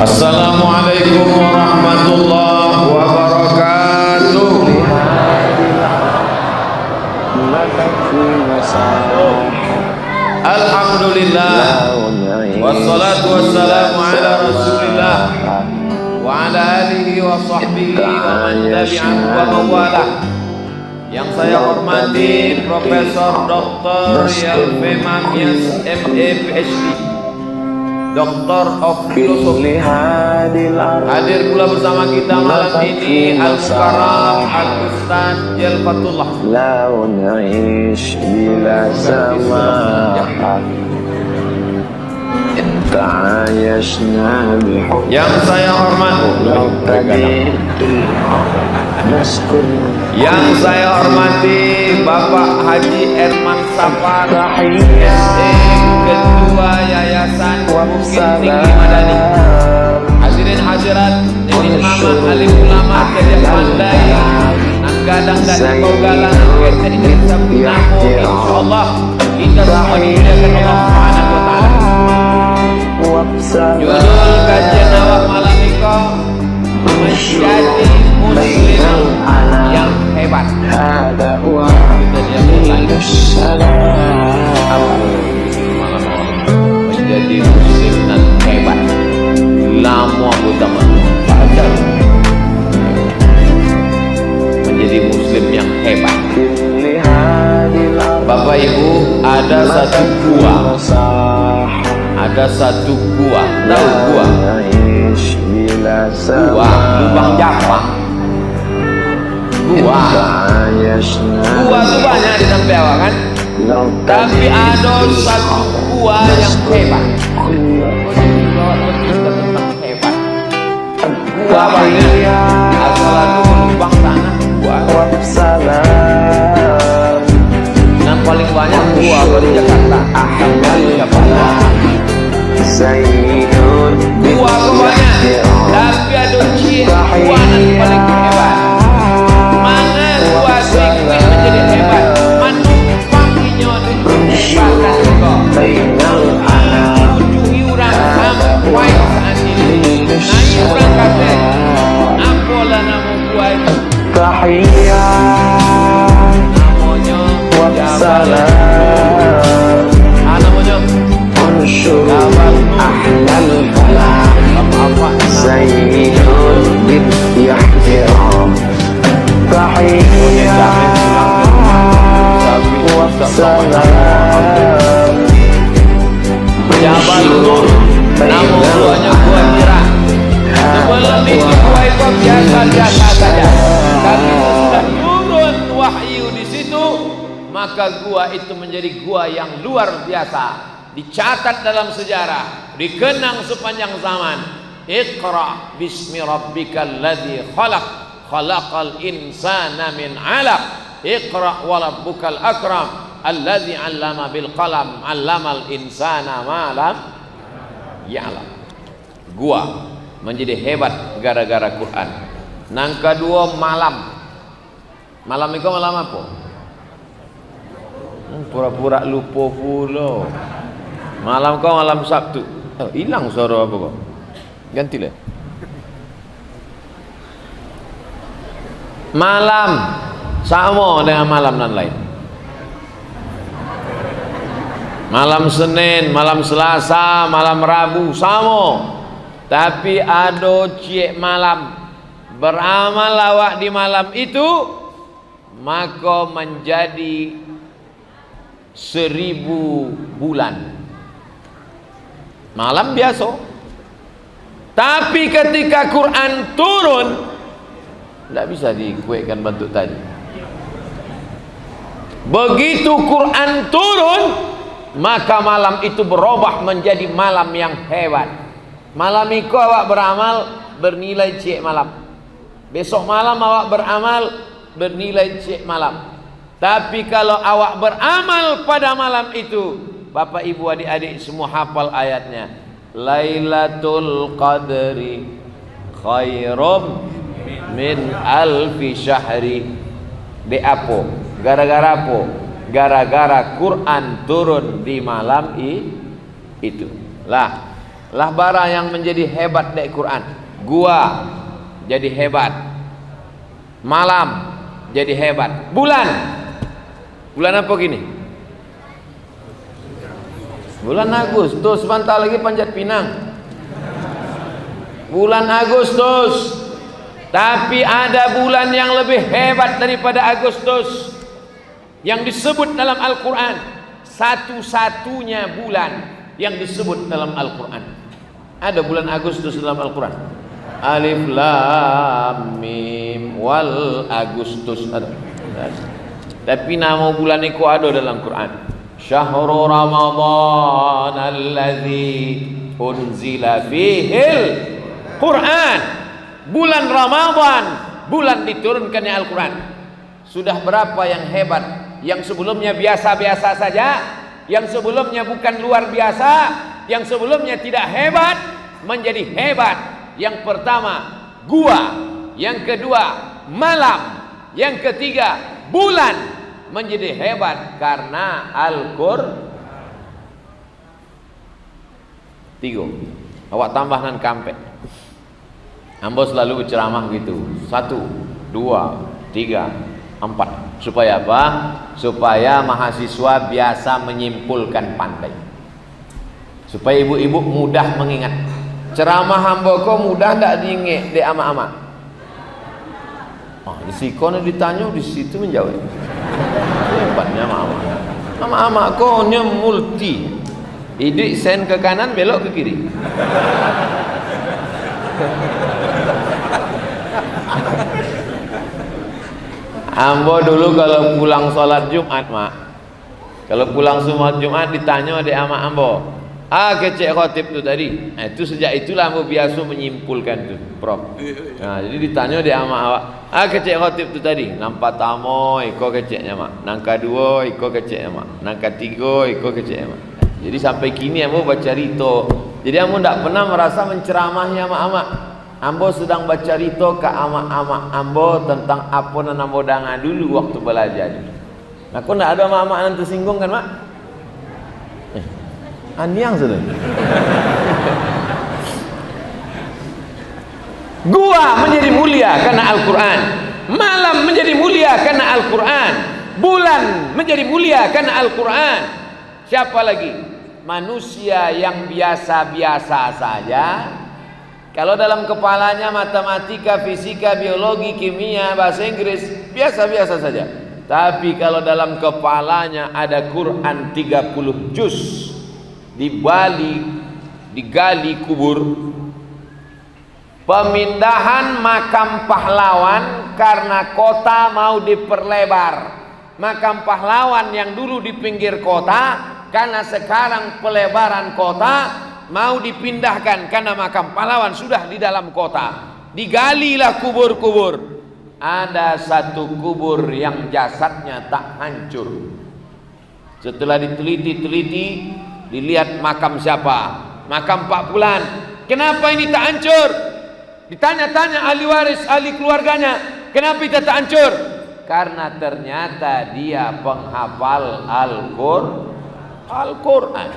Assalamualaikum warahmatullahi wabarakatuh. Alhamdulillah, wassalatu wassalamu ala rasulillah wa ala alihi wa sahbihi wa man tabi'ahu wa mawalah. Yang saya hormati Profesor Dr. Yalfe Mamias MA PhD, Doctor of Philosophy, hadir pula bersama kita malam ini Al-Mukarram Al-Ustaz Jalfatullah. Yang saya hormati Bapak Haji Erman Safar, Ketua Yayasan Bukit Tinggi Madani. Hadirin hadirat, ini mama alim ulama kerja pandai nan gadang dan penggalan kita ini sabunamo, insyaallah kita semua dimuliakan Allah Subhanahu wa taala. Judul kajian awal malam ini menjadi muslim yang hebat. Menjadi muslim yang hebat. Lama utama pada menjadi muslim yang hebat. Bapak Ibu, ada satu gua. Ada satu gua, tahu gua? Gua lubang Jepang. Gua itu banyak di Tampewa kan? Tapi ada satu gua yang hebat. Tentang hebat. Gua banyak. Asal itu lubang tanah gua. Dan paling banyak gua di Jakarta. Gua banyak, tapi ada gua yang paling hebat. Mana gua singkir menjadi hebat? Manupangnya hebat juga. Kunjungi orang sampai saat ini. Naik orang kata, apalah nama gua itu? Namanya namanya Jabal Ahlal Kalam Sayyidul bin Yahjiram Tahiyyah wassalam Jabal Nur. Nama guanya gua kira sebelum itu gua itu biasa-biasa saja, tapi sudah turun wahyu di situ, maka gua itu menjadi gua yang luar biasa. Dicatat dalam sejarah, dikenang sepanjang zaman. Iqra bismi rabbikal ladzi khalaq, khalaqal insana min 'alaq. Iqra wa rabbukal akram alladzi 'allama bil qalam, 'allamal insana ma lam ya'lam. Gua menjadi hebat gara-gara Quran. Nang kedua malam. Malam itu malam apa? Pura-pura lupa pula. Malam kau malam Sabtu. Hilang suara apa kau? Gantilah. Malam sama dengan malam nan lain. Malam Senin, malam Selasa, malam Rabu sama. Tapi ada cik malam. Beramal awak di malam itu, maka menjadi 1000 bulan. Malam biasa. Tapi ketika Quran turun, tidak bisa dikuatkan bentuk tadi. Begitu Quran turun, maka malam itu berubah menjadi malam yang hebat. Malam itu awak beramal bernilai cik malam. Besok malam awak beramal bernilai cik malam. Tapi kalau awak beramal pada malam itu, Bapak Ibu adik-adik semua hafal ayatnya. Lailatul Qadri khairum min alfi syahri. De apa? Gara-gara apa? Gara-gara Quran turun di malam itu. Lah, lah bara yang menjadi hebat dari Quran. Gua jadi hebat, malam jadi hebat, bulan apa gini? Bulan Agustus, sebentar lagi Panjat Pinang. Bulan Agustus. Tapi ada bulan yang lebih hebat daripada Agustus yang disebut dalam Al-Quran. Satu-satunya bulan yang disebut dalam Al-Quran. Ada bulan Agustus dalam Al-Quran. Alif Lam Mim wal Agustus ada. Tapi nama bulan itu ada dalam Quran. Syahrul Ramadan alladzi unzila fihil Quran. Bulan Ramadan, bulan diturunkannya Al-Quran. Sudah berapa yang hebat? Yang sebelumnya biasa-biasa saja, yang sebelumnya bukan luar biasa, yang sebelumnya tidak hebat menjadi hebat. Yang pertama gua, yang kedua malam, yang ketiga bulan menjadi hebat karena Al-Qur'an. Tiga. Awak tambahkan kampek. Ambo selalu berceramah gitu. 1, 2, 3, 4. Supaya apa? Supaya mahasiswa biasa menyimpulkan pandai. Supaya ibu-ibu mudah mengingat. Ceramah hamba kok mudah ndak diingat di ama-ama. Oh, di sikon ditanya di situ menjawab. Hebatnya ama-ama. Ama-ama kok nya multi. Idik sen ke kanan belok ke kiri. Ambo dulu kalau pulang sholat Jumat mak, kalau pulang sholat Jumat ditanya di ama ambo, kecek khotib tu tadi. Nah, itu sejak itulah ambo biasa menyimpulkan tu, Prof. Nah, jadi ditanya di ama awak, kecek khotib tu tadi. Nampak tamo, iko keceknya mak. Nangka 2, iko keceknya mak. Nangka 3, iko keceknya mak. Jadi sampai kini ambo baca rito. Jadi ambo tidak pernah merasa menceramahi ama-ama. Ambo sedang baca rito ke ama-ama ambo tentang apa yang ambo dengar dulu waktu belajar. Nah, kok tidak ada ama-ama yang tersinggung kan mak? Aniang sudah. Gua menjadi mulia karena Al-Quran. Malam menjadi mulia karena Al-Quran. Bulan menjadi mulia karena Al-Quran. Siapa lagi? Manusia yang biasa-biasa saja. Kalau dalam kepalanya matematika, fisika, biologi, kimia, bahasa Inggris biasa-biasa saja. Tapi kalau dalam kepalanya ada Quran 30 juz, digali kubur. Pemindahan makam pahlawan karena kota mau diperlebar. Makam pahlawan yang dulu di pinggir kota, karena sekarang pelebaran kota mau dipindahkan karena makam pahlawan sudah di dalam kota. Digalilah kubur-kubur. Ada satu kubur yang jasadnya tak hancur. Setelah diteliti, dilihat makam siapa? Makam Pak Fulan. Kenapa ini tak hancur? Ditanya-tanya ahli waris, ahli keluarganya, kenapa itu tak hancur? Karena ternyata dia penghafal Al-Quran.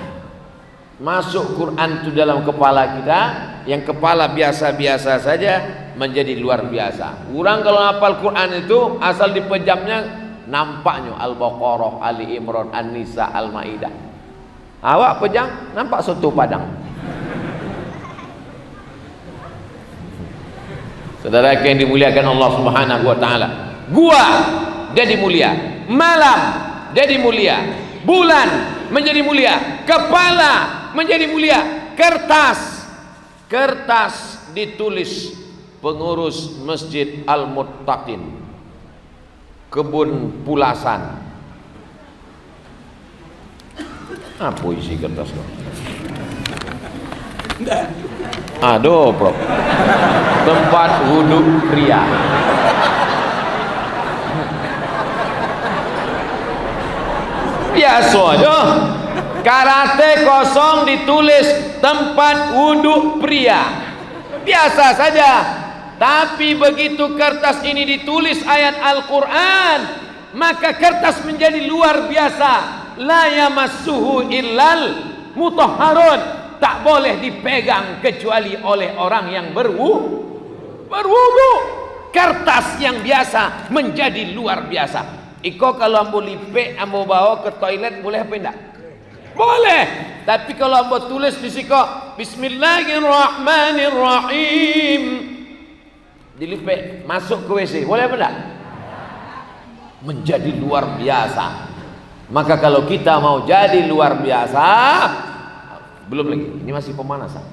Masuk Quran itu dalam kepala kita, yang kepala biasa-biasa saja menjadi luar biasa. Orang kalau hafal Quran itu asal dipejamnya nampaknya Al-Baqarah, Ali Imran, An-Nisa, Al-Maidah. Awak pejam nampak soto Padang. Saudara yang dimuliakan Allah Subhanahu wa taala. Gua jadi mulia, malam jadi mulia, bulan menjadi mulia, kepala menjadi mulia, kertas ditulis pengurus Masjid Al-Muttaqin, Kebun Pulasan. Apa isi kertas lo? Aduh, Prof. Tempat wudhu pria. Biasa aja. Karate kosong ditulis tempat wudhu pria. Biasa saja. Tapi begitu kertas ini ditulis ayat Al-Quran, maka kertas menjadi luar biasa. La yamassuhu illal mutahharun. tak boleh dipegang kecuali oleh orang yang berwudu. Kertas yang biasa menjadi luar biasa. Iko kalau ambo lipe, ambo bawa ke toilet boleh apa enggak? Boleh. Tapi kalau ambo tulis di siko Bismillahirrahmanirrahim, dilipe masuk ke WC, boleh apa enggak? Menjadi luar biasa. Maka kalau kita mau jadi luar biasa, belum lagi, ini masih pemanasan.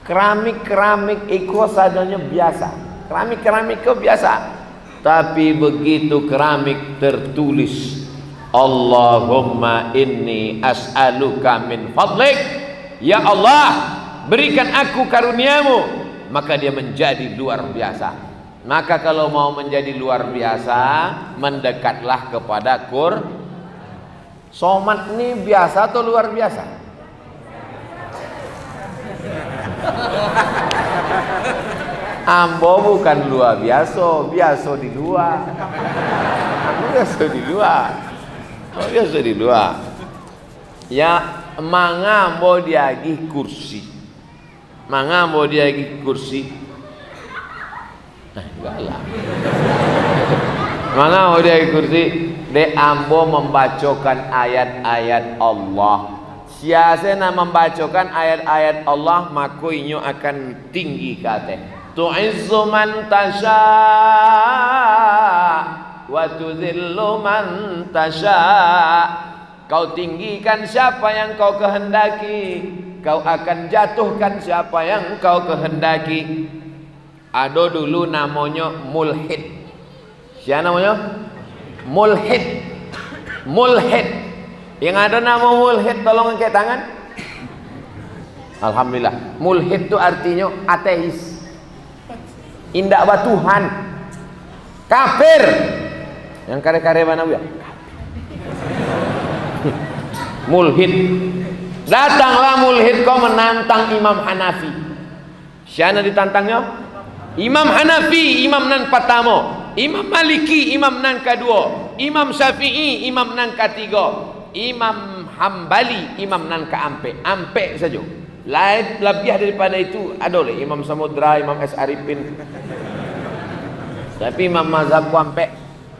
Keramik itu sadanya biasa. Keramik itu biasa. Tapi begitu keramik tertulis Allahumma inni as'aluka min fadlik, ya Allah berikan aku karuniamu, maka dia menjadi luar biasa. Maka kalau mau menjadi luar biasa, mendekatlah kepada Somat ini biasa atau luar biasa? Ambo bukan luar biasa, biasa di luar. Ambo biasa di luar. Biasa di luar. Ya, mangambo diagi kursi. Mangambo diagi kursi. Enggak lah. Mangambo diagi kursi, de ambo membacakan ayat-ayat Allah. Siasana membacakan ayat-ayat Allah, maka inyo akan tinggi kate. Tu'izzu man tasha wa tudhillu man tasha. Kau tinggikan siapa yang kau kehendaki, kau akan jatuhkan siapa yang kau kehendaki. Ada dulu namanya mulhid. Siapa namanya? Mulhid. Mulhid. Yang ada nama mulhid, tolong angkat tangan. Alhamdulillah. Mulhid itu artinya ateis, indak ba Tuhan, kafir. Yang kare-kare mana ya? Mulhid. Datanglah mulhid kau menantang Imam Hanafi. Siapa ditantangnya? Imam Hanafi, imam nan pertama. Imam Maliki, imam nan kedua. Imam Syafi'i, imam nan ketiga. Imam Hambali, imam nan keampe, ampe saja. Lain lebih daripada itu ada oleh Imam Samudra, Imam S. Arifin. Tapi imam mazhab ampe.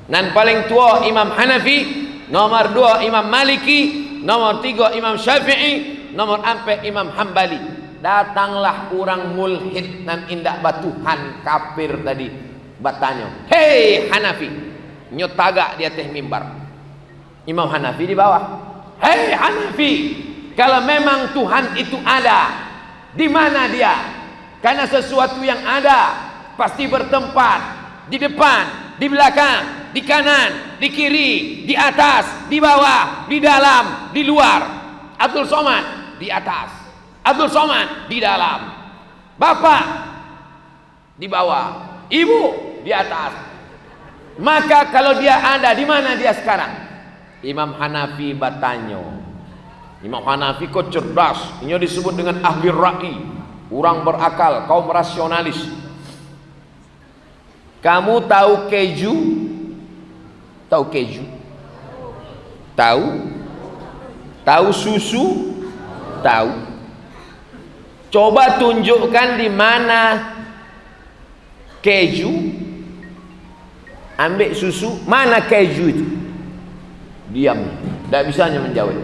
Nan paling tua Imam Hanafi, nomor 2 Imam Maliki, nomor 3 Imam Syafi'i, nomor 4 Imam Hambali. Datanglah orang mulhid nan indak batuhan kafir tadi, bertanya, hei Hanafi, nyotaga di atas mimbar. Imam Hanafi di bawah. Hei Hanafi, kalau memang Tuhan itu ada, di mana dia? Karena sesuatu yang ada pasti bertempat di depan, di belakang, di kanan, di kiri, di atas, di bawah, di dalam, di luar. Abdul Somad di atas, Abdul Somad di dalam, Bapak di bawah, Ibu di atas. Maka kalau dia ada, di mana dia sekarang? Imam Hanafi bertanya. Imam Hanafi kok cerdas, ini disebut dengan ahli ra'i, orang berakal, kaum rasionalis. Kamu tahu keju? Tahu keju? Tahu? Tahu susu? Tahu. Coba tunjukkan di mana keju, ambil susu, mana keju itu? Diam, tidak bisa hanya menjawab.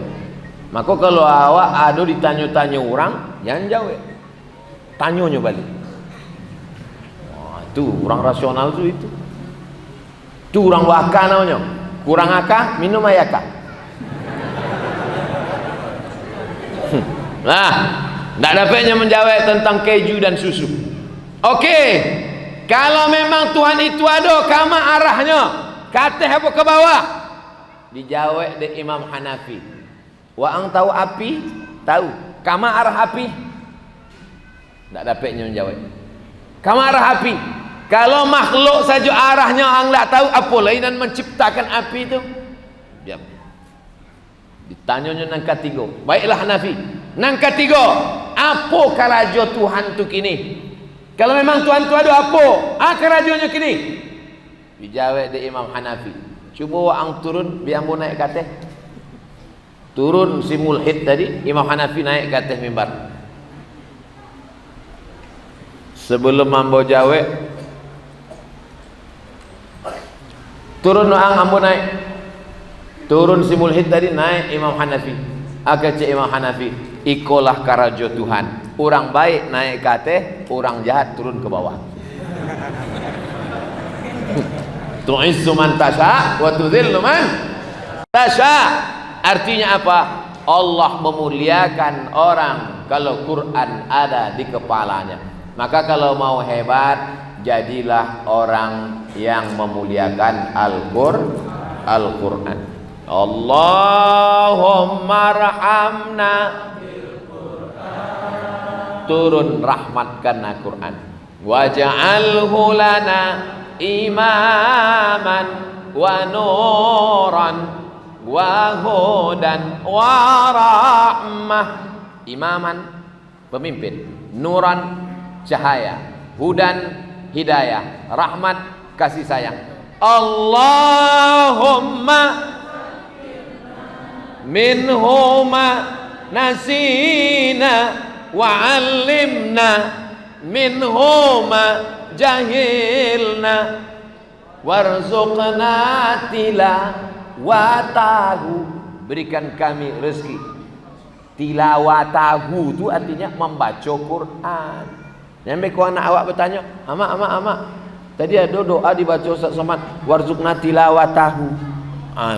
Maka kalau awak ada ditanya-tanya orang, jangan jawab, tanyanya balik. Itu orang rasional itu. Itu orang waka namanya. Kurang akal, minum ayaka. Nah, tidak dapatnya menjawab tentang keju dan susu. Oke, kalau memang Tuhan itu ada, kama arahnya? Kateh apa ke bawah? Dijawab oleh Imam Hanafi. Wa ang tahu api? Tahu. Kama arah api? Tak dapatnya menjawab. Kama arah api? Kalau makhluk saja arahnya ang tak tahu, apa lainan menciptakan api itu? Diam. Ditanyanya nang ketiga. Baiklah Hanafi. Nang ketiga, apa karajo Tuhan tu kini? Kalau memang Tuhan tu ada apa? Karajonya kini? Dijawab oleh Imam Hanafi. Cuba ang turun biar mu naik kate. Turun si mulhid tadi, Imam Hanafi naik ke atas mimbar. Sebelum mambo jawe, turun noang ambo naik. Turun si mulhid tadi, naik Imam Hanafi. Agak cek Imam Hanafi, ikolah karajo Tuhan. Orang baik naik ke atas, orang jahat turun ke bawah. Tu'izzu man tasha wa tudhillu man tasha. Artinya apa? Allah memuliakan orang kalau Quran ada di kepalanya. Maka kalau mau hebat, jadilah orang yang memuliakan Al-Quran. Allahumma rahamna, turun rahmatkan Al-Quran. Waj'alhu lana imaman wa nuran wa hudan wa rahmah. Imaman, pemimpin. Nuran, cahaya. Hudan, hidayah. Rahmat, kasih sayang. Allahumma minhuma nasina wa 'allimna, minhuma jahilna, warzuqna tilawatahu, berikan kami rezeki. Tilawatahu itu artinya membaca Quran. Sampai ku anak awak bertanya, ama, tadi ada doa dibaca Ustaz Somad, warzuqna tilawatahu.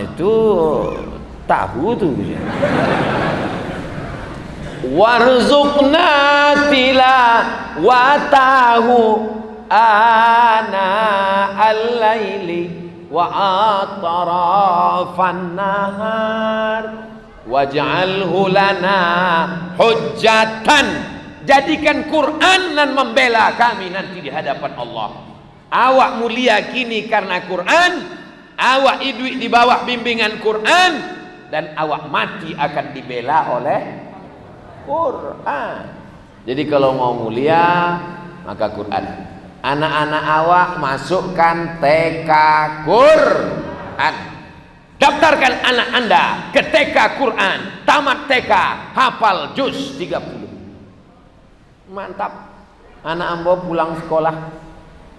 Itu tahu tu. Warzuqna tilawatahu ana al-laili wa atrafan nahar waj'alhu lana hujjatan. Jadikan Quran dan membela kami nanti di hadapan Allah. Awak mulia kini karena Quran, awak hidup di bawah bimbingan Quran, dan awak mati akan dibela oleh Quran. Jadi kalau mau mulia, maka Quran. Anak-anak awak masukkan TK Quran. Daftarkan anak anda ke TK Quran. Tamat TK, hafal juz 30. Mantap. Anak ambo pulang sekolah,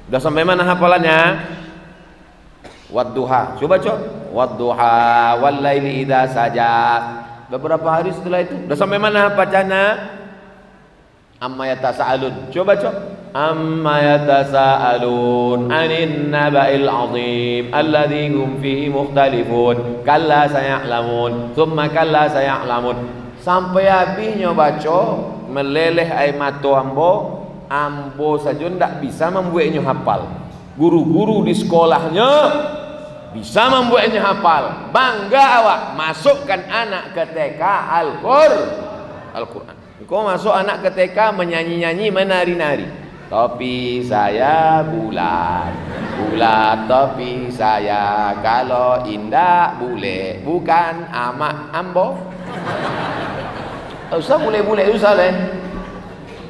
udah sampai mana hafalannya? Wadduha. Coba wadduha wal laili idza saja. Beberapa hari setelah itu udah sampai mana bacanya? Amma yatasaalun. Coba amma yatasaalun anin naba'il azim alladzi hum fihi mukhtalifun kalla saya'lamun thumma kalla saya'lamun. Sampai habisnya baca, meleleh air mata ambo saja ndak bisa membuatnya hafal. Guru-guru di sekolahnya bisa membuatnya hafal. Bangga awak masukkan anak ke TK Al-Quran. Kau masuk anak ke TK menyanyi-nyanyi, menari-nari. Topi saya bulat, bulat topi saya, kalau indah bule, bukan amak ambo. Usah bule-bule usah leh.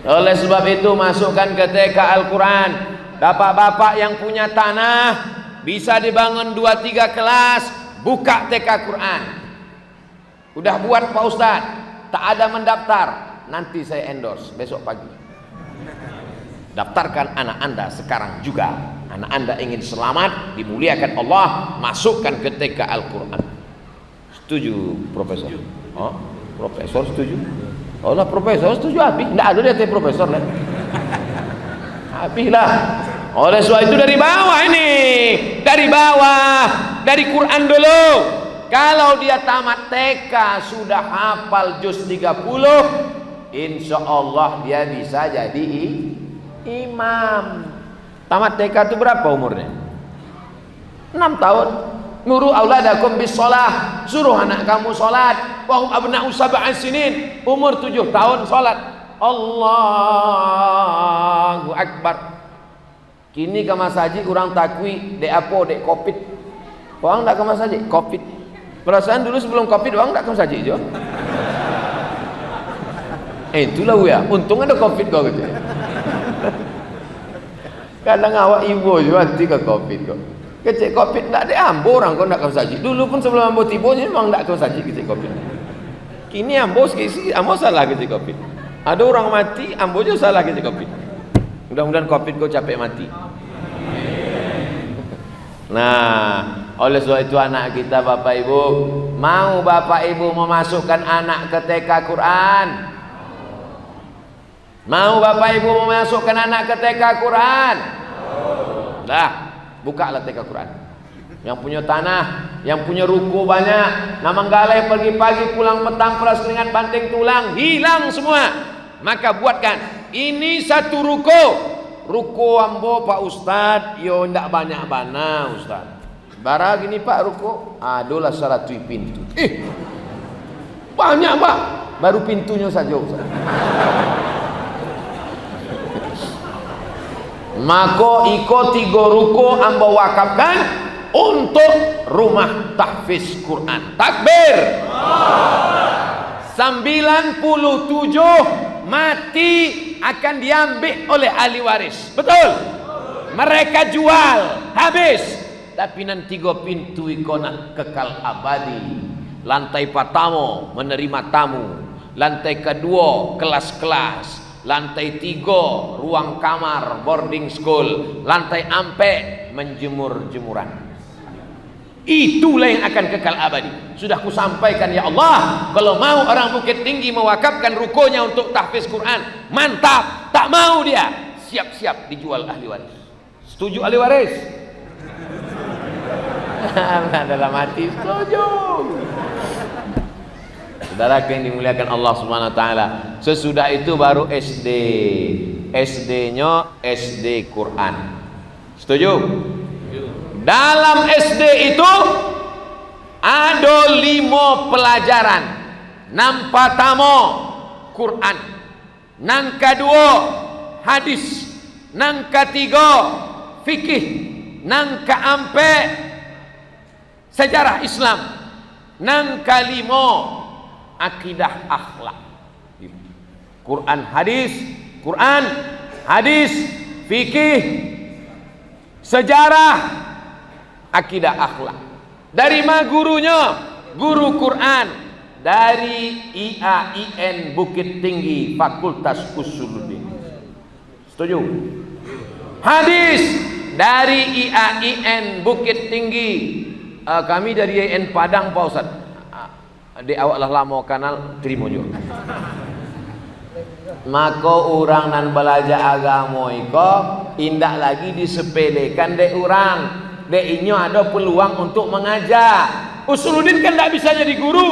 Oleh sebab itu masukkan ke TK Al-Quran. Bapak-bapak yang punya tanah bisa dibangun 2-3 kelas, buka TK Quran. Udah buat Pak Ustaz, tak ada mendaftar, nanti saya endorse besok pagi. Daftarkan anak anda sekarang juga. Anak anda ingin selamat, dimuliakan Allah, masukkan ke TK Al-Quran. Setuju Profesor? Oh, Profesor setuju? Oh lah Profesor setuju habis. Nggak ada dia Profesor lah. Habis lah. Oleh sebab itu dari bawah ini, dari bawah, dari Quran dulu. Kalau dia tamat TK sudah hafal juz 30, insya Allah dia bisa jadi imam. Tamat TK itu berapa umurnya? 6 tahun. Muru auladakum bis shalah, suruh anak kamu salat. Wa hum abna'u sab'an sinin, umur 7 tahun salat. Allahu akbar. Kini ke masjid orang takwi dek apa dek covid. Orang tak ke masjid covid. Perasaan dulu sebelum covid orang tak ke masjid je. Itulah ya, untung ada covid kau gitu. Kadang awak ibu juga nanti ke covid kok. Kecik covid tak ada ambo orang kau nak ke masjid. Dulu pun sebelum ambo tiba memang tak ke masjid kecik covid. Kini ambo sekisi, ambo salah gitu COVID. Ada orang mati, ambo juga salah gitu COVID. Mudah-mudahan COVID kau capek mati. Nah, oleh sebab itu anak kita Bapak Ibu, mau Bapak Ibu memasukkan anak ke TK Quran? Mau Bapak Ibu memasukkan anak ke TK Quran? Dah, bukalah TK Quran. Yang punya tanah, yang punya ruko banyak, na manggalai pagi-pagi pulang petang peras keringat banting tulang, hilang semua. Maka buatkan ini satu ruko ambo Pak Ustad, yo ndak banyak bana Ustad. Bara gini Pak ruko, adolah 100 pintu. Banyak Pak, baru pintunya saja Ustad. Maka iko 3 ruko ambo wakafkan untuk rumah tahfiz Quran. Takbir. 97 mati akan diambil oleh ahli waris. Betul? Mereka jual habis, tapi nanti 3 pintu ikona kekal abadi. Lantai pertama menerima tamu, lantai kedua kelas-kelas, lantai 3 ruang kamar boarding school, lantai 4 menjemur-jemuran. Itulah yang akan kekal abadi. Sudah kusampaikan ya Allah, kalau mau orang Bukit Tinggi mewakafkan rukonya untuk tahfiz Quran, mantap. Tak mau dia, siap-siap dijual ahli waris. Setuju ahli waris? Dalam hati setuju. Saudara yang dimuliakan Allah Subhanahu wa taala, sesudah itu baru SD. SD-nya SD Quran. Setuju? Dalam SD itu ada 5 pelajaran. Nang pertama Quran, nang kedua hadis, nang ketiga fikih, nang keempat sejarah Islam, nang kelima akidah akhlak. Quran hadis, fikih, sejarah, akidah akhlak. Dari mana gurunya? Guru Quran dari IAIN Bukit Tinggi Fakultas Usuluddin. Setuju? Hadis dari IAIN Bukit Tinggi. Kami dari IAIN Padang Pak Ustaz. Di awak lah lama kanal terima juga. Maka orang nan belajar agama iko indah lagi disepelekan dek orang. Dek inyo ada peluang untuk mengajar. Usuluddin kan tidak bisa jadi guru.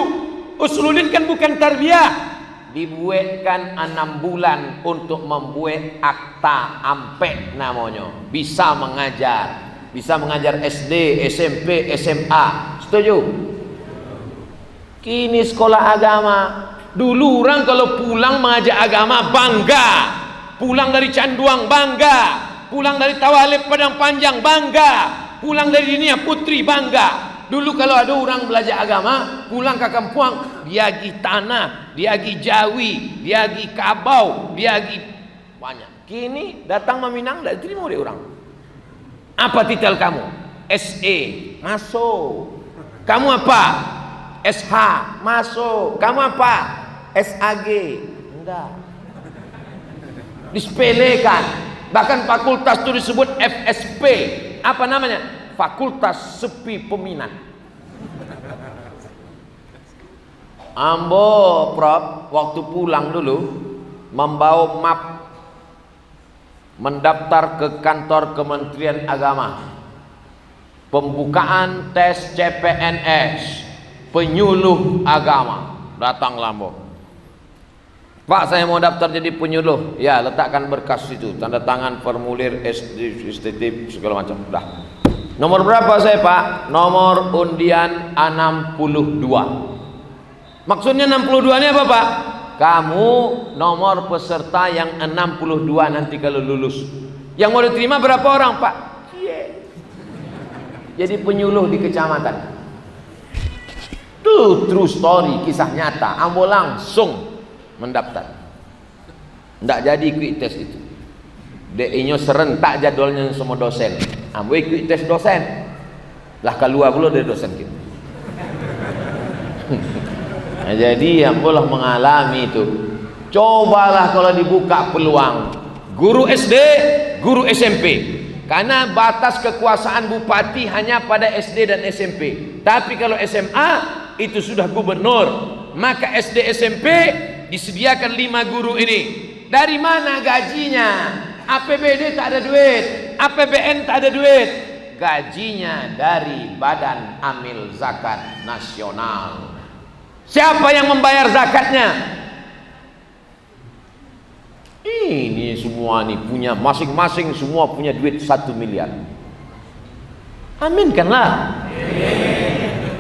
Usuluddin kan bukan tarbiyah. Dibuatkan 6 bulan untuk membuat akta ampek namanya. Bisa mengajar. Bisa mengajar SD, SMP, SMA. Setuju? Kini sekolah agama. Dulu orang kalau pulang mengajar agama bangga. Pulang dari Canduang bangga. Pulang dari Tawalib Padang Panjang bangga. Pulang dari dunia putri bangga. Dulu kalau ada orang belajar agama pulang ke kampung, dia pergi tanah, dia pergi Jawi, dia pergi Kabau, dia pergi banyak. Kini datang meminang tidak diterima oleh orang. Apa titel kamu? SE masuk. Kamu apa? SH masuk. Kamu apa? SAG enggak. Disepelekan. Bahkan fakultas itu disebut FSP. Apa namanya? Fakultas Sepi Peminat. Ambo Prof waktu pulang dulu membawa map mendaftar ke kantor Kementerian Agama. Pembukaan tes CPNS penyuluh agama. Datang Lambo. Pak, saya mau daftar jadi penyuluh. Ya, letakkan berkas itu, tanda tangan, formulir, STT, segala macam. Dah. Nomor berapa saya Pak? Nomor undian 62. Maksudnya 62 ini apa Pak? Kamu nomor peserta yang 62 nanti kalau lulus. Yang mau diterima berapa orang Pak? Jadi penyuluh di kecamatan. Itu true story, kisah nyata. Ambo langsung mendaftar. Tidak jadi quick test itu. DI-nya serentak jadwalnya semua dosen. Ambo quick test dosen. Lah keluar pula dari dosen kita. Nah, jadi yang boleh mengalami itu, cobalah kalau dibuka peluang guru SD, guru SMP, karena batas kekuasaan bupati hanya pada SD dan SMP. Tapi kalau SMA itu sudah gubernur, maka SD SMP disediakan 5 guru ini. Dari mana gajinya? APBD tak ada duit, APBN tak ada duit. Gajinya dari Badan Amil Zakat Nasional. Siapa yang membayar zakatnya? Ini semua nih punya masing-masing, semua punya duit 1 miliar. Aminkanlah.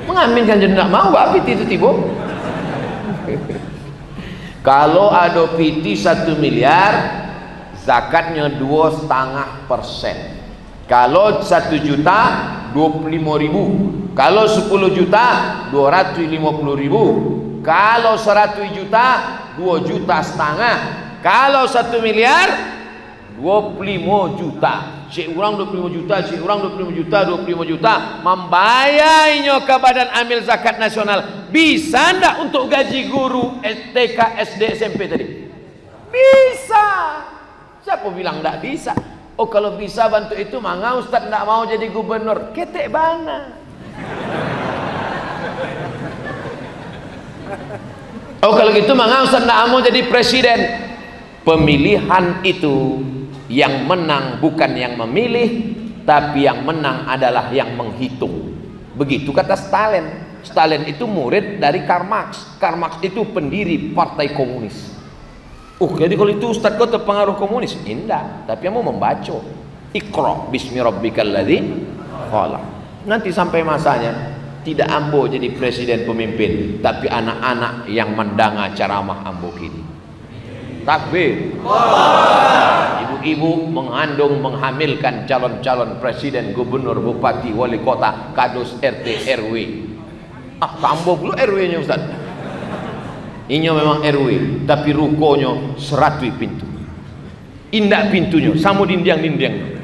Mengaminkan jadi tidak mau, apa itu tiba? Kalau ada piti 1 miliar, zakatnya 2,5%. Kalau 1 juta 25.000. Kalau 10 juta 250.000. Kalau 100 juta 2,5 juta. Kalau 1 miliar 25 juta. Si orang 25 juta, si orang 25 juta, 25 juta membayarnya ke Badan Amil Zakat Nasional. Bisa ndak untuk gaji guru TK, SD, SMP tadi? Bisa. Siapa bilang ndak bisa? Oh, kalau bisa bantu itu, mangga Ustaz ndak mau jadi gubernur. Ketek bana. Oh, kalau gitu mangga Ustaz ndak mau jadi presiden. Pemilihan itu yang menang bukan yang memilih, tapi yang menang adalah yang menghitung. Begitu kata Stalin. Stalin itu murid dari Karl Marx. Karl Marx itu pendiri Partai Komunis. Jadi kalau itu Ustaz kau terpengaruh komunis? Indah, tapi kamu membaca. Iqra bismi rabbikal ladzi khalaq. Nanti sampai masanya tidak ambo jadi presiden pemimpin, tapi anak-anak yang mendanga ceramah ambo kini. Takbir. Ibu-ibu mengandung, menghamilkan calon-calon presiden, gubernur, bupati, wali kota, kadus, RT, RW. Kambo pula RW-nya Ustaz. Ini memang RW, tapi rukonya 100 pintu. Indah pintunya, sama dinding-dinding.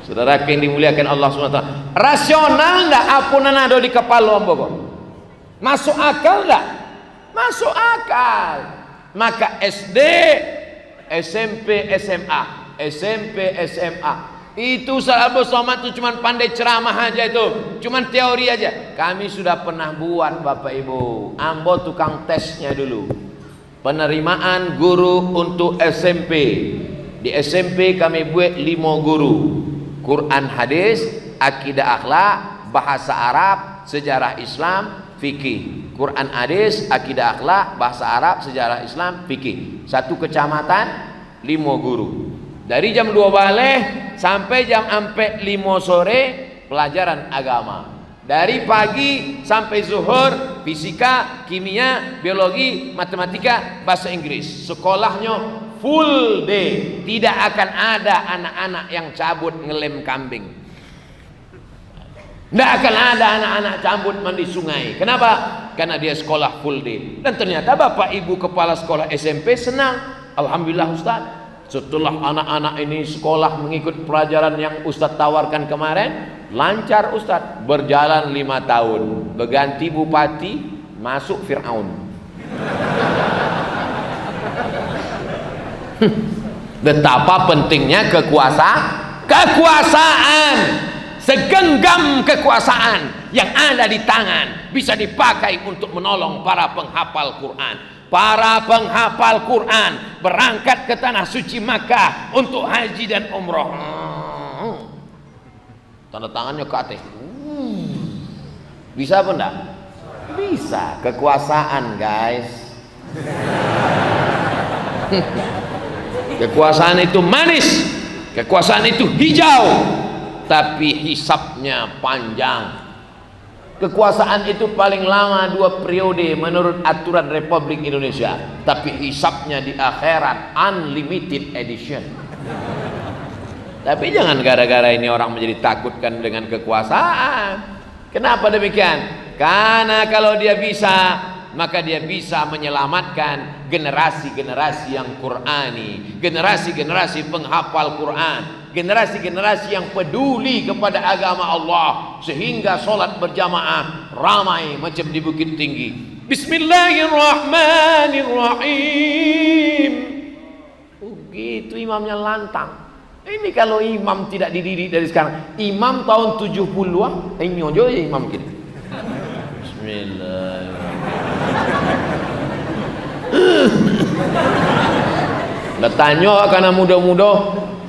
Saudara yang dimuliakan Allah SWT, rasional enggak apunan ada di kepala ambo? Masuk akal enggak? Masuk akal. Maka SD, SMP, SMA, SMP, SMA itu Sahabat Somad itu cuma pandai ceramah aja, itu cuma teori aja. Kami sudah pernah buat Bapak Ibu, ambo tukang tesnya dulu. Penerimaan guru untuk SMP. Di SMP kami buat 5 guru, Quran, hadis, akidah, akhlak, bahasa Arab, sejarah Islam, fikih. Quran, hadis, akidah, akhlak, bahasa Arab, sejarah Islam, fikih. 1 kecamatan 5 guru. Dari jam 2 balik sampai jam 5 sore pelajaran agama. Dari pagi sampai zuhur fisika, kimia, biologi, matematika, bahasa Inggris. Sekolahnya full day. Tidak akan ada anak-anak yang cabut ngelem kambing. Tidak akan ada anak-anak cabut mandi sungai. Kenapa? Karena dia sekolah full day. Dan ternyata Bapak Ibu kepala sekolah SMP senang. Alhamdulillah Ustaz, setelah anak-anak ini sekolah mengikut pelajaran yang Ustaz tawarkan kemarin, lancar Ustaz. Berjalan 5 tahun, berganti bupati, masuk Fir'aun. Betapa pentingnya kekuasaan. Segenggam kekuasaan yang ada di tangan bisa dipakai untuk menolong para penghafal Quran. Para penghafal Quran berangkat ke tanah suci Makkah untuk haji dan umroh. Tanda tangannya ke atas. Bisa apa enggak? Bisa. Kekuasaan guys. Kekuasaan itu manis, kekuasaan itu hijau, tapi hisabnya panjang. Kekuasaan itu paling lama 2 periode menurut aturan Republik Indonesia, tapi hisabnya di akhirat unlimited edition. Tapi jangan gara-gara ini orang menjadi takutkan dengan kekuasaan. Kenapa demikian? Karena kalau dia bisa, maka dia bisa menyelamatkan generasi-generasi yang Qur'ani, generasi-generasi penghafal Quran. generasi-generasi yang peduli kepada agama Allah, sehingga solat berjamaah ramai macam di Bukit Tinggi. Bismillahirrahmanirrahim. Begitu imamnya lantang. Ini kalau imam tidak dididik dari sekarang, imam tahun 70-an, ini aja ya imam kita. Bismillahirrahmanirrahim. Bertanya karena muda-muda,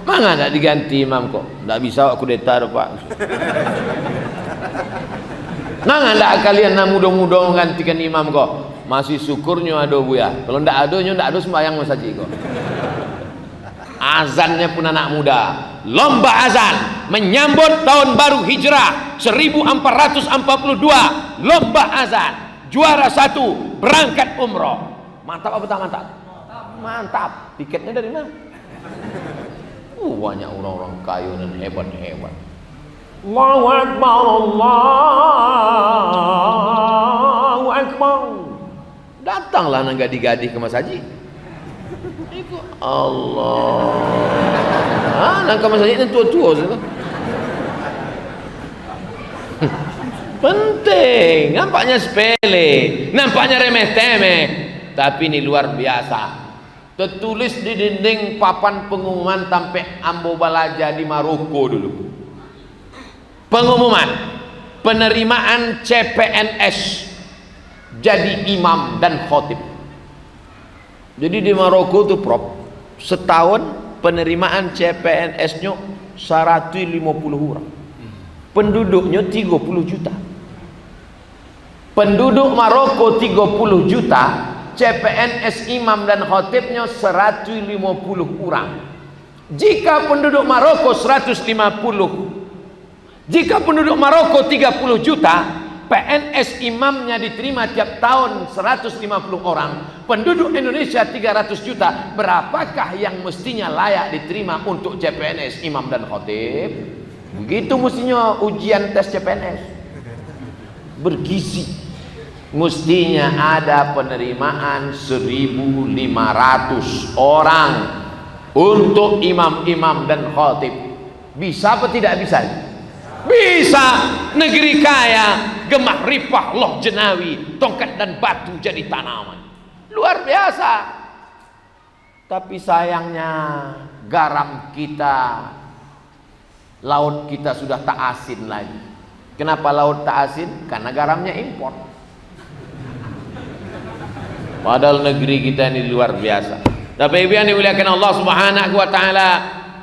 mana tak diganti imam kok? Tak bisa aku kudeta Pak. Mana tak kalian nak muda-muda menggantikan imam kok? Masih syukurnya ada buya. Kalau ndak ada nyo ndak ada sembahyang masjid kok. Azannya pun anak muda. Lomba azan menyambut tahun baru Hijrah 1442. Lomba azan. Juara 1 berangkat umroh. Mantap apa tak mantap? Mantap. Tiketnya dari mana? Banyak orang-orang kaya dan hebat-hebat. Allahu Akbar, Allahu Akbar. Datanglah nang gadis-gadis ke Mas Haji. Allah. Nang ke Mas Haji tua-tua saja. Penting, nampaknya sepele, nampaknya remeh-temeh, tapi ini luar biasa. Tertulis di dinding papan pengumuman sampai Ambo Balaja di Maroko dulu. Pengumuman penerimaan CPNS jadi imam dan khotib. Jadi di Maroko tuh Prof, setahun penerimaan CPNS-nya 150 orang. Penduduknya 30 juta. Penduduk Maroko 30 juta, CPNS imam dan khotibnya 150 orang. Jika penduduk Maroko 30 juta, PNS imamnya diterima tiap tahun 150 orang. Penduduk Indonesia 300 juta. Berapakah yang mestinya layak diterima untuk CPNS imam dan khotib? Begitu mestinya ujian tes CPNS. Bergizi. Mestinya ada penerimaan 1.500 orang untuk imam-imam dan khotib. Bisa apa tidak bisa? Bisa. Negeri kaya, gemah ripah loh jenawi, tongkat dan batu jadi tanaman. Luar biasa. Tapi sayangnya garam kita, laut kita sudah tak asin lagi. Kenapa laut tak asin? Karena garamnya impor. Padahal negeri kita ini luar biasa. Tapi yang dimuliakan Allah Subhanahu wa taala,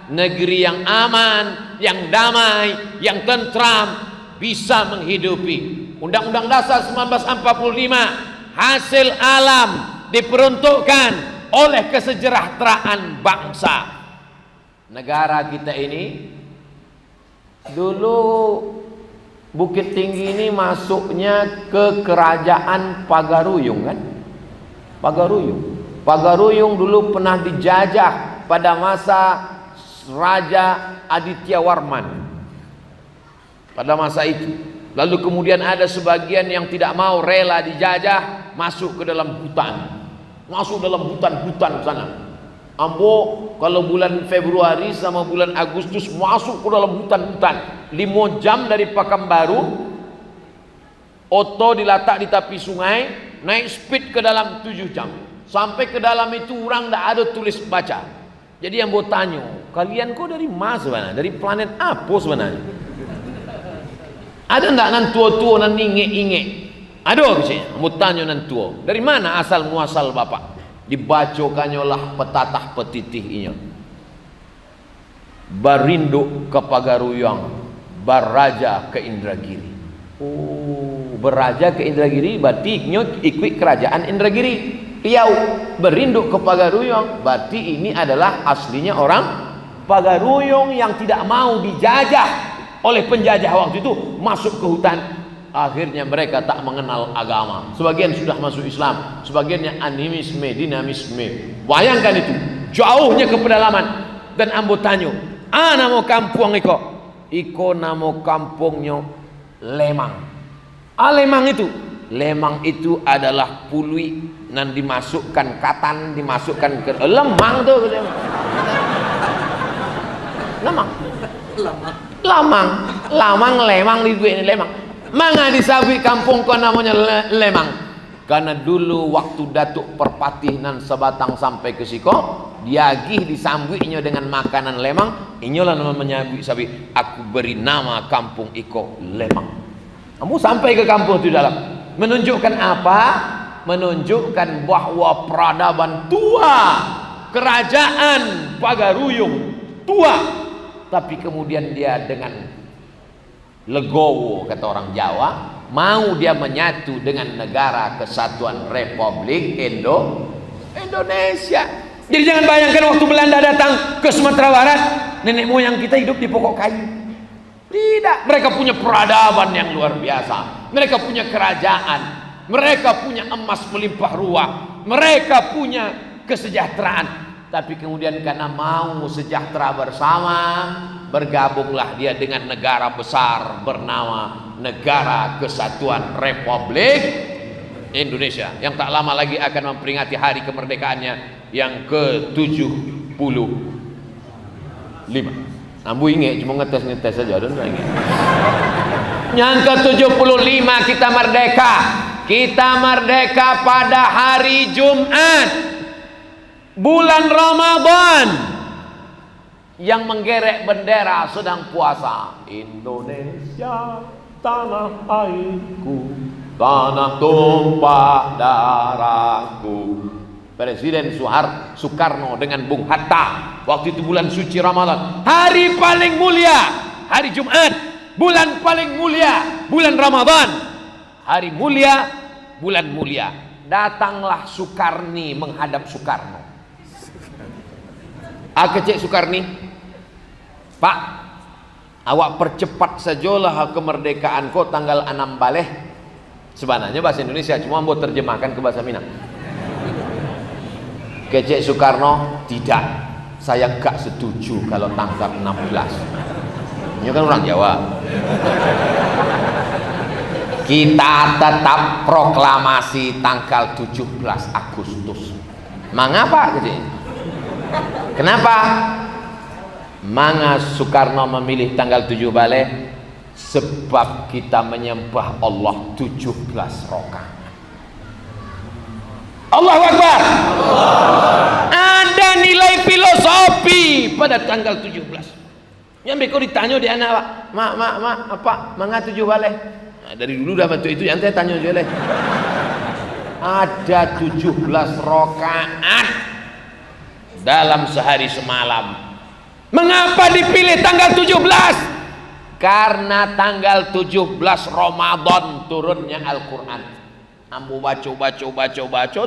negeri yang aman, yang damai, yang tentram, bisa menghidupi. Undang-Undang Dasar 1945 hasil alam diperuntukkan oleh kesejahteraan bangsa. Negara kita ini dulu Bukit Tinggi ini masuknya ke kerajaan Pagaruyung kan? Pagaruyung dulu pernah dijajah pada masa Raja Aditya Warman. Pada masa itu, lalu kemudian ada sebagian yang tidak mau, rela dijajah, masuk ke dalam hutan, masuk dalam hutan-hutan sana. Ambo kalau bulan Februari sama bulan Agustus masuk ke dalam hutan-hutan, 5 jam dari Pekanbaru, oto diletak di tepi sungai, naik speed ke dalam 7 jam, sampai ke dalam itu orang tidak ada tulis baca. Jadi yang mau tanya, kalian kok dari mana sebenarnya? Dari planet apa sebenarnya? Ada enggak nan tua-tua nan inge-inge? Ada sih, mau tanya nan tua. Dari mana asal muasal bapak? Dibacokannya lah petatah petitihnya. Barinduk ke Pagaruyung, baraja ke Indragiri. Oh, beraja ke Indragiri berarti ikut kerajaan Indragiri. Riau berinduk ke Pagaruyung berarti ini adalah aslinya orang Pagaruyung yang tidak mau dijajah oleh penjajah waktu itu, masuk ke hutan. Akhirnya mereka tak mengenal agama. Sebagian sudah masuk Islam, sebagiannya animisme, dinamisme. Bayangkan itu, jauhnya ke pedalaman. Dan ambo tanyo, namo kampung iko namo kampungnya Lemang. Lemang itu adalah pului nan dimasukkan katan, dimasukkan ke lemang tuh. Lemang. Lamang lemang di duit lemang. Manga disabi kampung ko namanya lemang. Karena dulu waktu Datuk Perpatih nan sebatang sampai ke siko, diagih disambuinya dengan makanan lemang. Inyolah nama menyabui sabi, aku beri nama kampung iko lemang. Kamu sampai ke kampung itu dalam menunjukkan apa? Menunjukkan bahwa peradaban tua, kerajaan Pagaruyung tua, tapi kemudian dia dengan legowo kata orang Jawa, mau dia menyatu dengan negara kesatuan Republik Indonesia. Jadi jangan bayangkan waktu Belanda datang ke Sumatera Barat, nenek moyang kita hidup di pokok kayu. Tidak, mereka punya peradaban yang luar biasa. Mereka punya kerajaan, mereka punya emas melimpah ruah, mereka punya kesejahteraan. Tapi kemudian karena mau sejahtera bersama, bergabunglah dia dengan negara besar bernama Negara Kesatuan Republik Indonesia, yang tak lama lagi akan memperingati hari kemerdekaannya yang ke-75. Ambu ingat cuma ngetes saja, dan lagi. Yang ke-75 kita merdeka. Kita merdeka pada hari Jumat, bulan Ramadan, yang menggerek bendera sedang puasa. Indonesia tanah airku, tanah tumpah darahku. Presiden Soekarno dengan Bung Hatta waktu itu bulan suci Ramadan, hari paling mulia, hari Jumat, bulan paling mulia, bulan Ramadan, hari mulia, bulan mulia. Datanglah Soekarni menghadap Soekarno. Kecik Soekarni, Pak, awak percepat sajalah kemerdekaan kau tanggal 6 Baleh. Sebenarnya bahasa Indonesia, cuma mau terjemahkan ke bahasa Minang. Kecik Soekarno, tidak, saya gak setuju kalau tanggal 16. Ini kan orang Jawa. Kita tetap proklamasi tanggal 17 Agustus. Mengapa kecik? Kenapa? Manga Soekarno memilih tanggal 7 Baleh sebab kita menyembah Allah 17 rakaat. Allahu Akbar. Ada nilai filosofi pada tanggal 17. Yang beko ditanya di anak, mak, apa manga 7 Baleh? Nah, dari dulu dah betul itu yang saya tanya aja leh. Ada 17 rakaat dalam sehari semalam. Mengapa dipilih tanggal 17? Karena tanggal 17 Ramadan turunnya Al-Quran. Ambo baca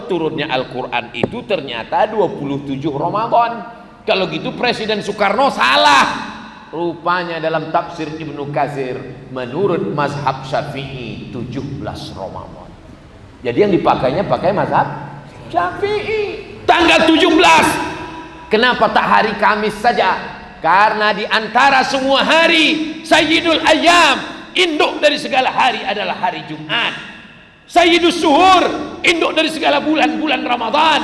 turunnya Al-Quran itu ternyata 27 Ramadan. Kalau gitu Presiden Soekarno salah. Rupanya dalam tafsir Ibnu Katsir menurut mazhab Syafi'i 17 Ramadan. Jadi yang dipakainya pakai mazhab Syafi'i. Tanggal 17. Kenapa tak hari Kamis saja? Karena di antara semua hari, Sayyidul Ayyam, induk dari segala hari adalah hari Jumat. Sayyidus Suhur, induk dari segala bulan-bulan Ramadan,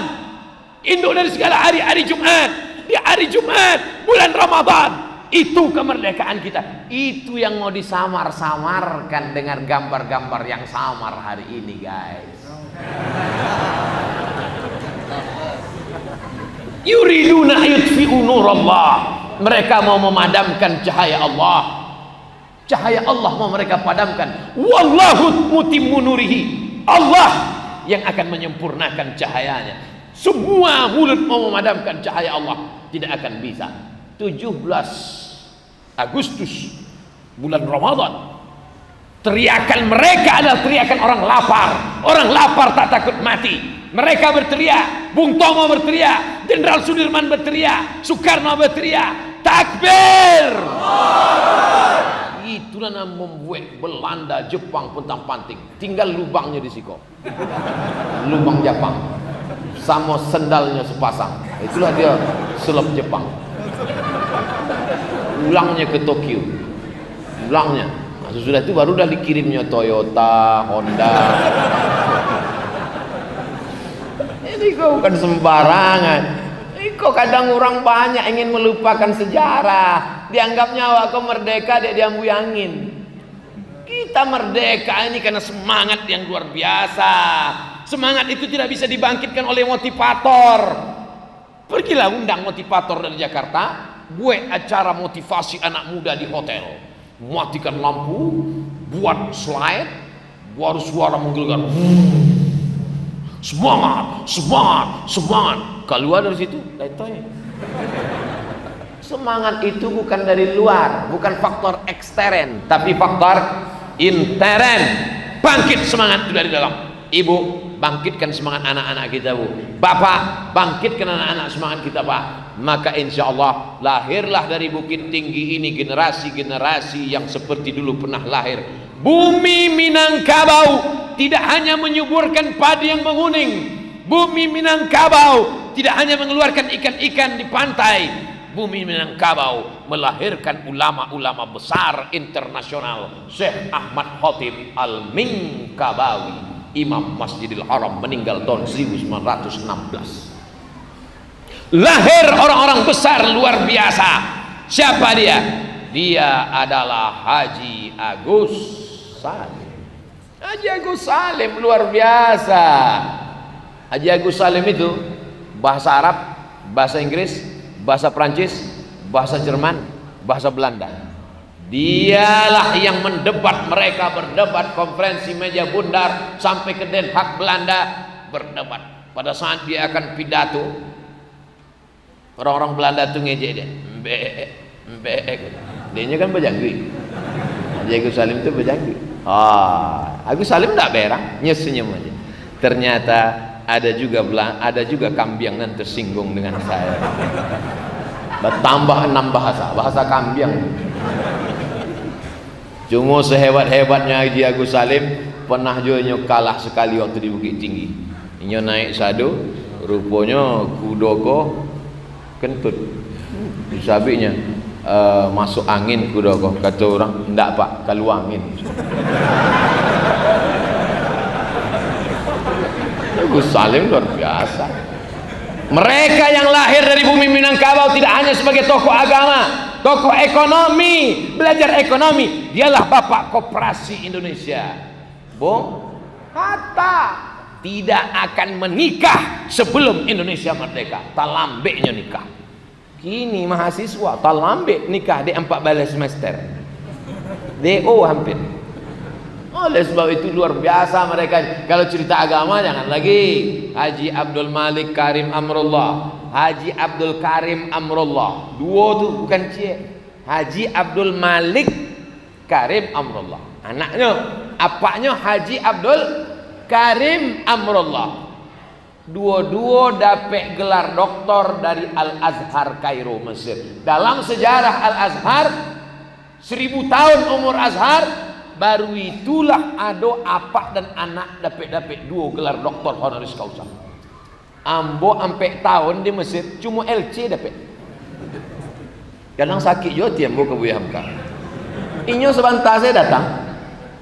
induk dari segala hari-hari Jumat. Di hari Jumat, bulan Ramadan, itu kemerdekaan kita. Itu yang mau disamar-samarkan dengan gambar-gambar yang samar hari ini, guys. Yuriduna yutfi'u nurallah. Mereka mau memadamkan cahaya Allah. Cahaya Allah mau mereka padamkan. Wallahu mutimmu nurihi. Allah yang akan menyempurnakan cahayanya. Semua mulut mau memadamkan cahaya Allah tidak akan bisa. 17 Agustus bulan Ramadan, teriakan mereka adalah teriakan orang lapar. Orang lapar tak takut mati. Mereka berteriak, Bung Tomo berteriak, Jenderal Sudirman berteriak, Soekarno berteriak, takbir. Itulah yang membuat Belanda, Jepang pontang-panting. Tinggal lubangnya di siko, lubang Jepang, sama sendalnya sepasang. Itulah dia sulap Jepang. Ulangnya ke Tokyo, ulangnya. Nah, sesudah itu baru dah dikirimnya Toyota, Honda. Ini kok bukan sembarangan. Ini kok kadang orang banyak ingin melupakan sejarah. dianggapnya kau merdeka, dia diambui angin. Kita merdeka ini karena semangat yang luar biasa. Semangat itu tidak bisa dibangkitkan oleh motivator. Pergilah undang motivator dari Jakarta, buat acara motivasi anak muda di hotel. Matikan lampu, buat slide, buat suara menggelegar. Semangat, semangat, semangat. Keluar dari situ, letoy. Semangat itu bukan dari luar, bukan faktor ekstern, tapi faktor intern. Bangkit semangat itu dari dalam. Ibu, bangkitkan semangat anak-anak kita, Bu. Bapak, bangkitkan anak-anak semangat kita, Pak. Maka insya Allah lahirlah dari Bukit Tinggi ini generasi-generasi yang seperti dulu pernah lahir. Bumi Minangkabau tidak hanya menyuburkan padi yang menguning. Bumi Minangkabau tidak hanya mengeluarkan ikan-ikan di pantai. Bumi Minangkabau melahirkan ulama-ulama besar internasional. Syekh Ahmad Khatib Al-Minkabawi, Imam Masjidil Haram, meninggal tahun 1916. Lahir orang-orang besar luar biasa. Siapa dia? Dia adalah Haji Agus Salim. Haji Agus Salim luar biasa. Haji Agus Salim itu bahasa Arab, bahasa Inggris, bahasa Prancis, bahasa Jerman, bahasa Belanda. Dialah yang mendebat, mereka berdebat, konferensi meja bundar sampai ke Den Haag Belanda berdebat. Pada saat dia akan pidato, orang-orang Belanda tuh ngejek dia, dia kan bejanggi. Haji Agus Salim itu bejanggi. Agus Salim tidak berang, senyum aja. Ternyata ada juga Kambiang yang tersinggung dengan saya. Bertambah 6 bahasa Kambiang. Cuma sehebat-hebatnya Haji Agus Salim, pernah juga kalah sekali waktu di Bukit Tinggi. Inyo naik sado, rupanya kudoko kentut. Disabinya masuk angin kudoko. Kata orang, enggak Pak, keluar angin. Agus Salim luar biasa. Mereka yang lahir dari bumi Minangkabau tidak hanya sebagai tokoh agama, tokoh ekonomi, belajar ekonomi. Dialah bapak koperasi Indonesia. Bung Hatta tidak akan menikah sebelum Indonesia merdeka. Talambeknya nikah. Kini mahasiswa talambek nikah di 4 balas semester. DO hampir. Oleh sebab itu luar biasa mereka. Kalau cerita agama jangan lagi. Haji Abdul Malik Karim Amrullah, Haji Abdul Karim Amrullah, dua tuh bukan cie. Haji Abdul Malik Karim Amrullah, anaknya, apaknya Haji Abdul Karim Amrullah. Dua-dua dapat gelar doktor dari Al-Azhar Kairo, Mesir. Dalam sejarah Al-Azhar, 1000 tahun umur Azhar, baru itulah ada apak dan anak dapat 2 gelar doktor honoris causa. Ambo sampai tahun di Mesir cuma LC dapat. Kadang sakit juga tiambo ke Buya Hamka. Inyo sebentar saya datang,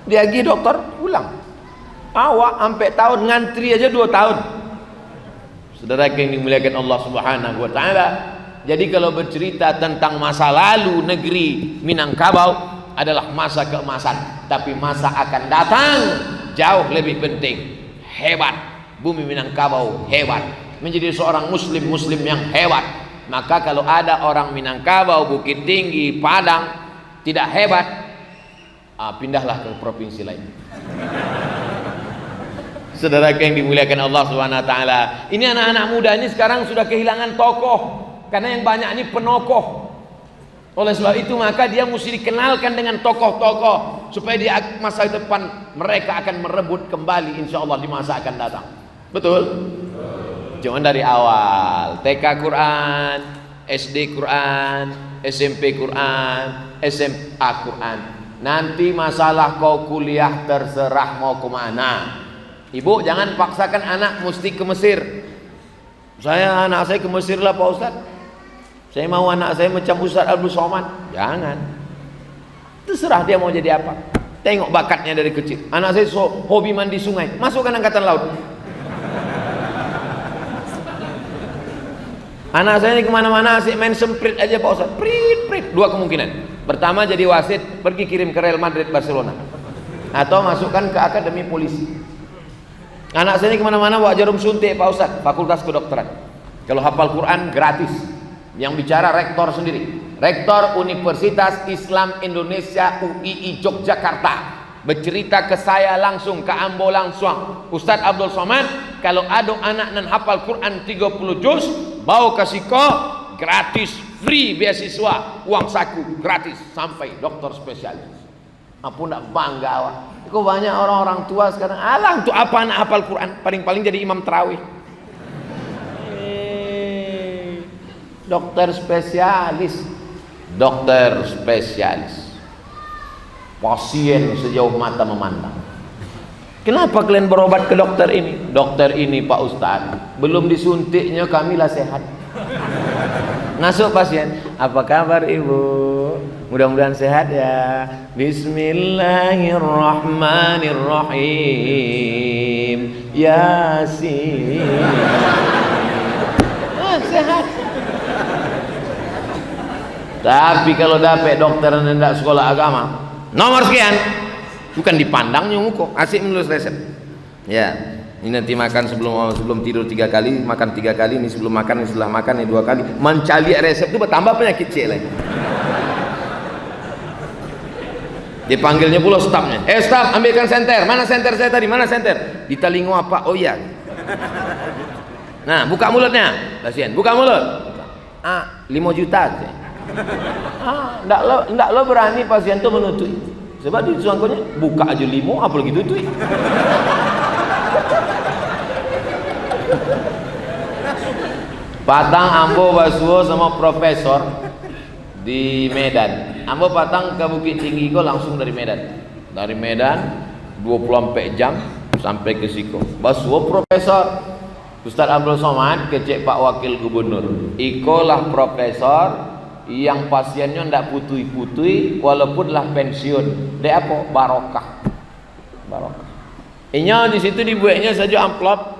dia lagi dokter pulang. Awak sampai tahun ngantri aja 2 tahun. Saudara yang dimuliakan Allah Subhanahu wa taala. Jadi kalau bercerita tentang masa lalu negeri Minangkabau adalah masa keemasan, tapi masa akan datang jauh lebih penting. Hebat, bumi Minangkabau hebat, menjadi seorang muslim yang hebat. Maka kalau ada orang Minangkabau, Bukit Tinggi, Padang tidak hebat, pindahlah ke provinsi lain. Saudara yang dimuliakan Allah Subhanahu wa taala, ini anak-anak muda ini sekarang sudah kehilangan tokoh, karena yang banyak ini penokoh. Oleh sebab itu maka dia mesti dikenalkan dengan tokoh-tokoh supaya di masa depan mereka akan merebut kembali insya Allah di masa akan datang. Betul? Jangan dari awal TK Quran, SD Quran, SMP Quran, SMA Quran. Nanti masalah kau kuliah terserah mau kemana. Ibu jangan paksakan anak mesti ke Mesir. Anak saya ke Mesir lah Pak Ustaz. Saya mau anak saya macam Ustaz Abdul Somad. Jangan. Terserah dia mau jadi apa. Tengok bakatnya dari kecil. Anak saya hobi mandi sungai, masukkan angkatan laut. Anak saya ini kemana-mana asik main semprit aja Pak Ustaz. Prit. Dua kemungkinan. Pertama jadi wasit, pergi kirim ke Real Madrid, Barcelona. Atau masukkan ke akademi polisi. Anak saya ini kemana-mana bawa jarum suntik Pak Ustaz, fakultas kedokteran. Kalau hafal Quran gratis. Yang bicara rektor sendiri. Rektor Universitas Islam Indonesia UII Yogyakarta. Bercerita ke saya langsung, ke Ambo langsung. Ustadz Abdul Somad, kalau ada anak nan hafal Quran 30 juz, bawa ke Siko, gratis, free beasiswa, uang saku, gratis, sampai dokter spesialis. Apa ndak bangga awak? Kok banyak orang-orang tua sekarang, alah untuk apa anak hafal Quran? Paling-paling jadi imam tarawih. Dokter spesialis. Pasien sejauh mata memandang. Kenapa kalian berobat ke dokter ini? Dokter ini Pak Ustadz, belum disuntiknya kamilah sehat. Masuk pasien, apa kabar ibu? Mudah-mudahan sehat ya. Bismillahirrahmanirrahim. Yasin. Sehat. Tapi kalau dapat dokter yang tidak sekolah agama, nomor sekian, bukan dipandangnya muka, asik menulis resep. Ya, ini nanti makan sebelum tidur 3 kali, makan 3 kali, ini sebelum makan, ini setelah makan, ini 2 kali. Mencari resep itu bertambah penyakit cek lagi. Dipanggilnya pula stafnya. Staf, ambilkan senter. Mana senter saya tadi? Mana senter? Di telinga apa? Oh iya. Nah, buka mulutnya, pasien. Buka mulut. 5 juta. Ndak lo berani pasien tuh menutup. Sebab di suangkonya buka aja 5, apalagi tutup. Patang Ambo Basuo sama profesor di Medan. Ambo patang ke Bukit Tinggi kok langsung dari Medan. Dari Medan 24 jam sampai ke Siko. Basuo profesor. Ustadz Abdul Somad kecek Pak Wakil Gubernur. Ikolah profesor yang pasiennya ndak putui-putui walaupun lah pensiun. Dia apa? Barokah. Inya di situ dibuatnya saja amplop.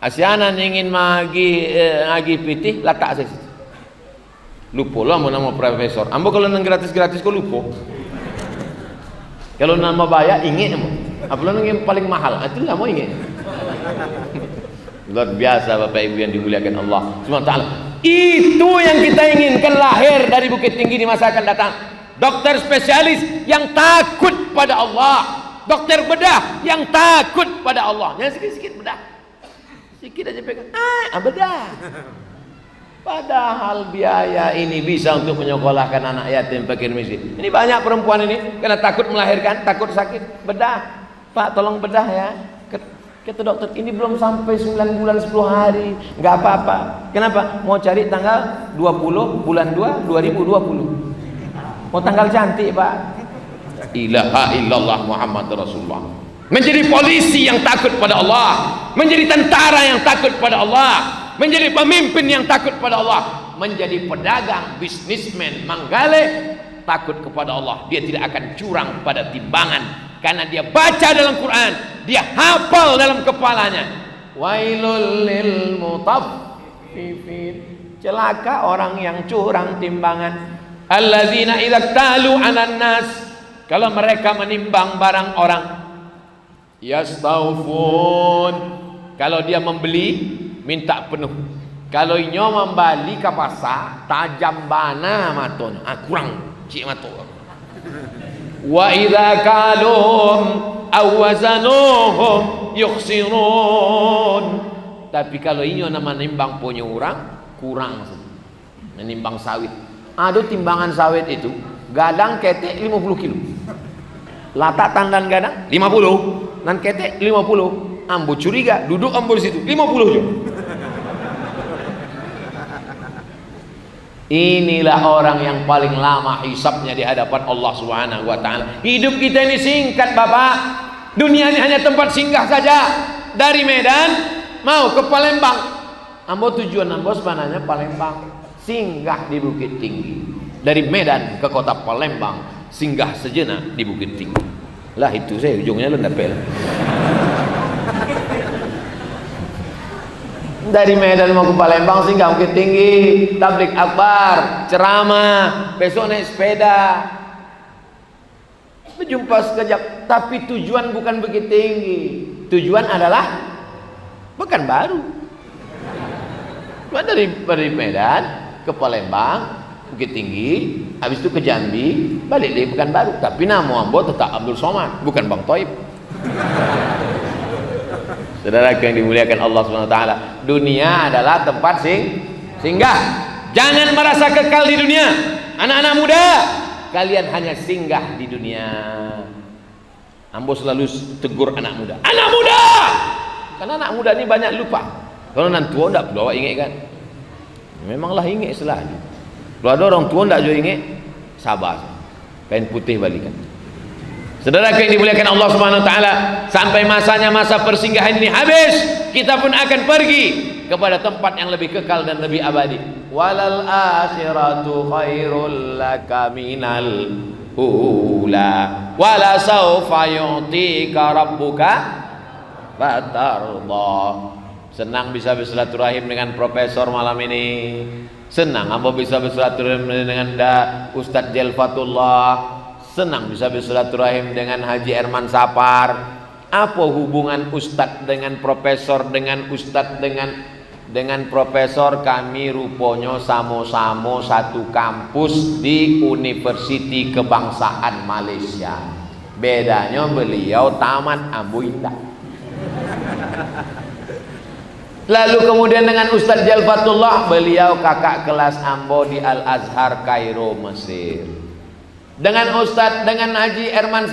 Asianan ingin magi pitih letak saya. Lupa lah mau nama profesor. Ambo kalau nang gratis-gratis kok lupa. Kalau nama bayar ingin ambo. Apalagi yang paling mahal, itu lah mau ingin. Luar biasa Bapak Ibu yang dimuliakan Allah SWT. Itu yang kita inginkan lahir dari Bukit Tinggi di masa akan datang. Dokter spesialis yang takut pada Allah. Dokter bedah yang takut pada Allah. Yang sikit-sikit bedah. Sikit aja pegang. Bedah. Padahal biaya ini bisa untuk menyekolahkan anak yatim fakir miskin. Ini banyak perempuan ini karena takut melahirkan, takut sakit. Bedah. Pak tolong bedah ya. Kata dokter, ini belum sampai 9 bulan 10 hari, nggak apa-apa. Kenapa? Mau cari tanggal 20 bulan 2 2020. Mau tanggal cantik Pak. Ilaha illallah Muhammad Rasulullah. Menjadi polisi yang takut pada Allah, menjadi tentara yang takut pada Allah, menjadi pemimpin yang takut pada Allah, menjadi pedagang, bisnismen, manggale, takut kepada Allah. Dia tidak akan curang pada timbangan. Karena dia baca dalam Quran, dia hafal dalam kepalanya. Wailul lil mutaffifin. Celaka orang yang curang timbangan. Alladzina idza talu 'alan nas. Kalau mereka menimbang barang orang, yastaufun. Kalau dia membeli, minta penuh. Kalau inyo membali ke pasar, tajam bana matonya. Kurang cik mato. Wa idza kaluhum aw wazanuhum yukhsirun. Tapi kalau inyo nama nimbang punya orang kurang. Menimbang sawit. Ada timbangan sawit itu gadang ketek 50 kilo. Latak tandan gadang 50, nan ketek 50. Ambo curiga, duduk ambo di situ 50 juga. Inilah orang yang paling lama hisabnya di hadapan Allah Subhanahu wa taala. Hidup kita ini singkat, Bapak. Dunia ini hanya tempat singgah saja. Dari Medan mau ke Palembang. Ambo tujuan ambo sebenarnya Palembang. Singgah di Bukit Tinggi. Dari Medan ke kota Palembang, singgah sejenak di Bukit Tinggi. Lah itu saya ujungnya lendapel. Dari Medan mau ke Palembang singgah Bukit Tinggi, tablik akbar, ceramah, besok naik sepeda, berjumpa sekejap. Tapi tujuan bukan Bukit Tinggi, tujuan adalah Pekanbaru. Dari Medan ke Palembang, Bukit Tinggi, habis itu ke Jambi, balik dari Pekanbaru. Tapi nama ambo tetap Abdul Somad, bukan Bang Toib. Saudara yang dimuliakan Allah SWT, dunia adalah tempat singgah. Jangan merasa kekal di dunia. Anak-anak muda, kalian hanya singgah di dunia. Ambo selalu tegur anak muda, anak muda, karena anak muda ini banyak lupa. Kalau nanti tua tidak perlu awak ingat kan. Memanglah ingat selalu. Kalau ada orang tua tidak juga ingat, sabar, kain putih balikan. Saudara yang dimuliakan Allah Subhanahu wa taala, sampai masanya masa persinggahan ini habis, kita pun akan pergi kepada tempat yang lebih kekal dan lebih abadi. Walal akhiratu khairul laka minal ula wala sawfa yu'tika rabbuka fatarda. Senang bisa bersilaturahim dengan profesor malam ini. Senang ambo bisa bersilaturahim dengan Ustadz Jelfatullah. Senang bisa bersilaturahim dengan Haji Herman Sapar. Apa hubungan ustadz dengan profesor, dengan ustadz dengan profesor? Kami rupanya sama-sama satu kampus di Universiti Kebangsaan Malaysia. Bedanya beliau tamat, ambo indah. Lalu kemudian dengan Ustadz Jalfatullah, beliau kakak kelas ambo di Al-Azhar Kairo, Mesir. Dengan Haji Herman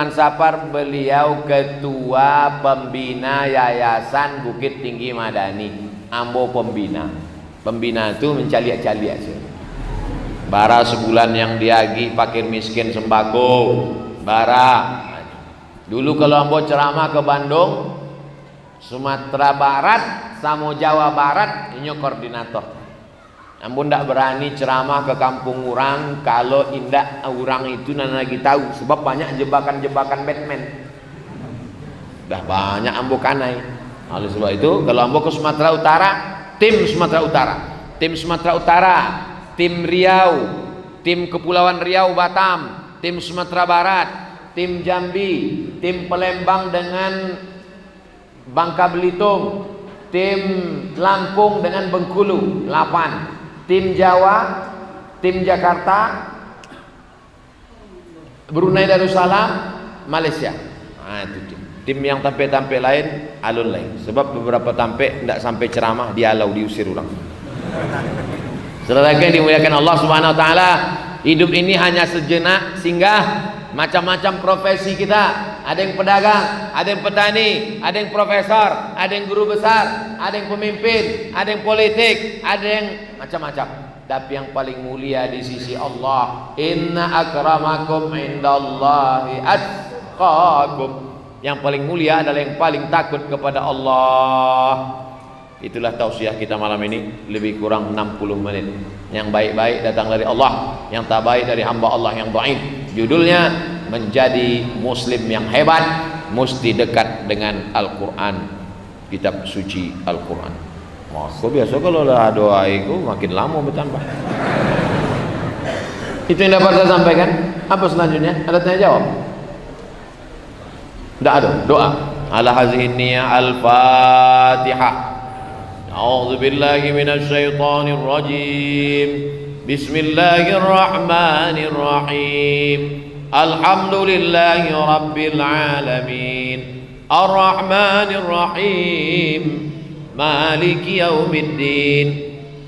Sapar, beliau ketua pembina Yayasan Bukit Tinggi Madani. Ambo pembina itu mencaliak-caliak sih. Bara sebulan yang diagi fakir miskin sembako, bara. Dulu kalau ambo ceramah ke Bandung, Sumatera Barat sama Jawa Barat, ini koordinator. Ambo ndak berani ceramah ke kampung orang kalau indak orang itu nana lagi tahu, sebab banyak jebakan-jebakan Batman. Dah banyak ambo kanai. Oleh sebab itu kalau ambo ke Sumatera Utara, tim Sumatera Utara, tim Riau, tim Kepulauan Riau Batam, tim Sumatera Barat, tim Jambi, tim Palembang dengan Bangka Belitung, tim Lampung dengan Bengkulu, 8. Tim Jawa, tim Jakarta, Brunei Darussalam, Malaysia. Nah, itu tim yang tampil lain alun lain. Sebab beberapa tampil tidak sampai ceramah dialau, diusir ulang. Saudara yang dimuliakan Allah Subhanahu wa taala, hidup ini hanya sejenak singgah. Macam-macam profesi kita. Ada yang pedagang, ada yang petani, ada yang profesor, ada yang guru besar, ada yang pemimpin, ada yang politik, ada yang macam-macam. Tapi yang paling mulia di sisi Allah, inna akramakum indallahi atqakum. Yang paling mulia adalah yang paling takut kepada Allah. Itulah tausiah kita malam ini, lebih kurang 60 menit. Yang baik-baik datang dari Allah, yang tak baik dari hamba Allah yang dhaif. Judulnya menjadi muslim yang hebat mesti dekat dengan Al-Quran, kitab suci Al-Quran. Maka biasa kalau lah doa itu makin lama bertambah. Itu yang dapat saya sampaikan. Apa selanjutnya? Ada tanya jawab? Tidak ada. Doa ala hazihi niyah al-Fatihah. A'udzu billahi minasy syaithanir rajim. Bismillahirrahmanirrahim. Alhamdulillahi rabbil alamin. Ar-Rahmanir Rahim. Maliki yaumiddin.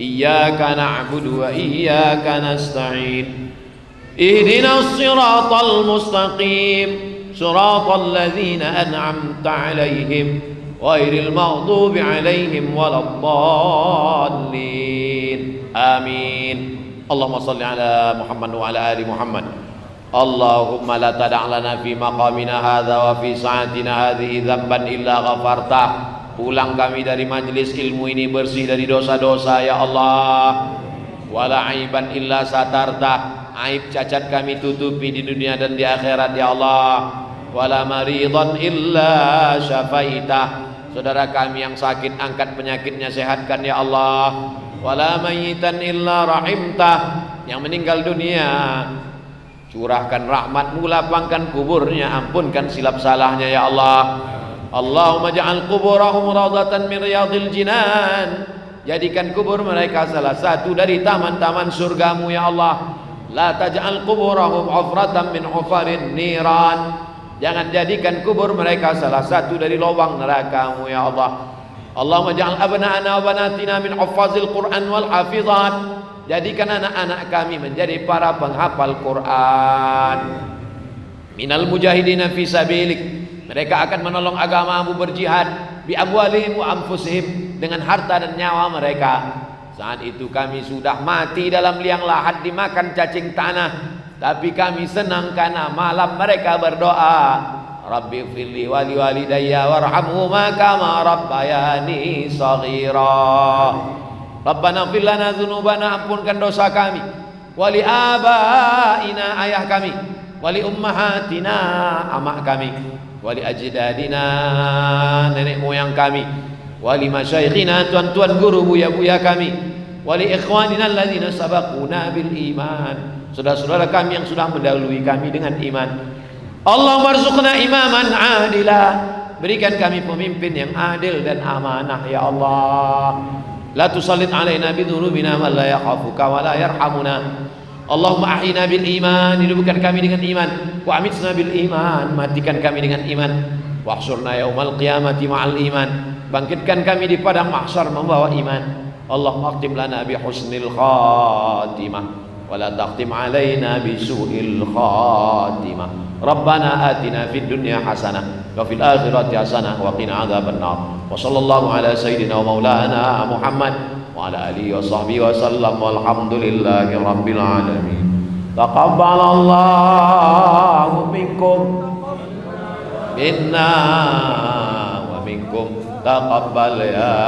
Iyyaka na'budu wa iyyaka nasta'in. Ihdinas siratal mustaqim. Siratal ladzina an'amta 'alaihim ghairil maghdubi 'alaihim waladdallin. Amin. Allahumma shalli ala Muhammad wa ala ali Muhammad. Allahumma la tada' lana fi maqamina hadza wa fi sa'atina hadhihi dzamban illa ghafartah. Pulang kami dari majlis ilmu ini bersih dari dosa-dosa ya Allah. Wala aiban illa satartah. Aib cacat kami tutupi di dunia dan di akhirat ya Allah. Wala maridan illa syafaitah. Saudara kami yang sakit, angkat penyakitnya, sehatkan ya Allah. Wala mayyitan illa rahimtah, yang meninggal dunia curahkan rahmat-Mu, lapangkan kuburnya, ampunkan silap salahnya ya Allah. Allahumma ja'al kuburahum rawdatan min riyadil jinan, jadikan kubur mereka salah satu dari taman-taman surgamu ya Allah. La taj'al kuburahum hufratan min hufarin niran, jangan jadikan kubur mereka salah satu dari lubang neraka-Mu ya Allah. Allahumma ja'al abna'ana wa banatina min huffazil Qur'an wal hafizat, jadikan anak-anak kami menjadi para penghafal Quran. Minal mujahidina fi sabilik, mereka akan menolong agama-Mu, berjihad bi amwalihim wa anfusihim, dengan harta dan nyawa mereka. Saat itu kami sudah mati dalam liang lahat, dimakan cacing tanah, tapi kami senang karena malam mereka berdoa, Rabbi firli wali walidayya warhamhuma kama rabbayani saghira. Rabbana fir lana dzunubana, ampunkan dosa kami, wali abaina, ayah kami, wali ummahatina, amak kami, wali ajdadina, nenek moyang kami, wali masyaikhina, tuan-tuan guru buya-buya kami, wali ikhwanina alladzina sabaquna bil iman, saudara-saudara kami yang sudah mendahului kami dengan iman. Allahumma arzuqna imaman adila, berikan kami pemimpin yang adil dan amanah ya Allah. La tusallit alaina bidhunubina man la yakhafuka wa la yarhamuna. Allahumma ahyina bil iman, hidupkan kami dengan iman, wa amitna bil iman, matikan kami dengan iman, wahsyurna yaumal qiyamati ma'al iman, bangkitkan kami di padang mahsyar membawa iman. Allahumma akhtim lana bi husnil khatimah wa la taqtim alaina bi su'il khatimah. Rabbana atina fid dunya hasanah wa fil akhirati hasanah wa qina adzabannar. Wa sallallahu ala sayyidina wa maulana Muhammad wa ala alihi wa sahbihi wa sallam, walhamdulillahi rabbil alamin. Taqabbalallahu minkum minna wa minkum taqabbal ya